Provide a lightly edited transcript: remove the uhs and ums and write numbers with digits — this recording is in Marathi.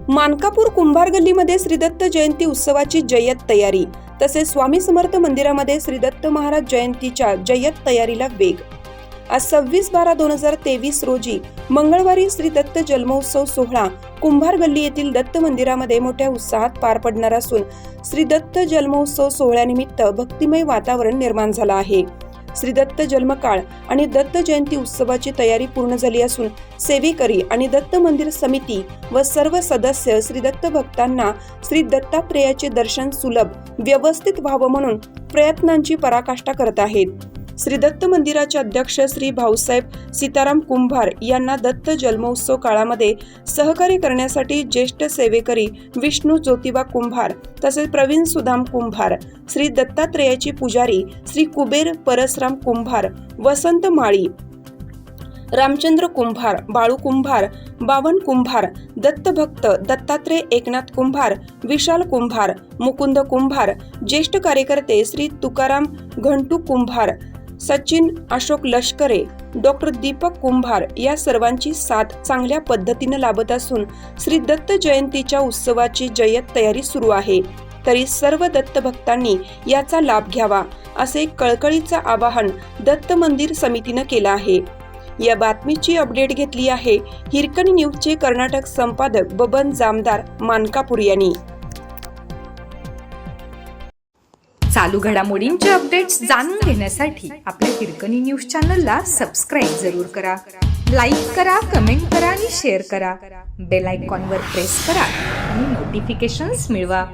मानकापूर कुंभार गल्लीमध्ये श्री दत्त जयंती उत्सवाची जय्यत तयारी, तसेच स्वामी समर्थ मंदिरामध्ये श्री दत्त महाराज जयंतीच्या जय्यत तयारीला वेग। आज 26/12/2023 रोजी मंगळवारी श्री दत्त जन्मोत्सव सोहळा कुंभार गल्ली येथील दत्त मंदिरामध्ये मोठ्या उत्साहात पार पडणार असून श्री दत्त जन्मोत्सव सोहळ्यानिमित्त भक्तिमय वातावरण निर्माण झालं आहे। श्री दत्त जन्मकाळ आणि दत्त जयंती उत्सवाची तयारी पूर्ण झाली असून सेवेकरी आणि दत्त मंदिर समिती व सर्व सदस्य श्री दत्त भक्तांना श्री दत्तात्रेयाचे दर्शन सुलभ व्यवस्थित व्हावं म्हणून प्रयत्नांची पराकाष्ठा करत आहेत। श्री दत्त मंदिराचे अध्यक्ष श्री भाऊसाहेब सीताराम कुंभार यांना दत्त जन्मोत्सव काळामध्ये सहकार्य करण्यासाठी ज्येष्ठ सेवेकरी विष्णू ज्योतिबा कुंभार तसेच प्रवीण सुदाम कुंभार, श्री दत्तात्रेयाची पुजारी श्री कुबेर परसराम कुंभार, वसंत माळी, रामचंद्र कुंभार, बाळू कुंभार, बावन कुंभार, दत्तभक्त दत्तात्रेय एकनाथ कुंभार, विशाल कुंभार, मुकुंद कुंभार, ज्येष्ठ कार्यकर्ते श्री तुकाराम घंटू कुंभार, सचिन अशोक लष्करे, डॉक्टर दीपक कुंभार या सर्वांची साथ चांगल्या पद्धतीने लाभत असून श्री दत्त जयंतीच्या उत्सवाची जय्यत तयारी सुरू आहे। तरी सर्व दत्त भक्तांनी याचा लाभ घ्यावा असे कळकळीचं आवाहन दत्त मंदिर समितीने केलं आहे। या बातमीची अपडेट घेतली आहे हिरकणी न्यूजचे कर्नाटक संपादक बबन जामदार मानकापूर यांनी। चालू घडामोडींचे अपडेट्स जाणून घेण्यासाठी आपल्या हिरकणी न्यूज चॅनलला सबस्क्राईब जरूर करा, लाईक करा, कमेंट करा आणि शेअर करा। बेल आयकॉनवर प्रेस करा आणि नोटिफिकेशन्स मिळवा।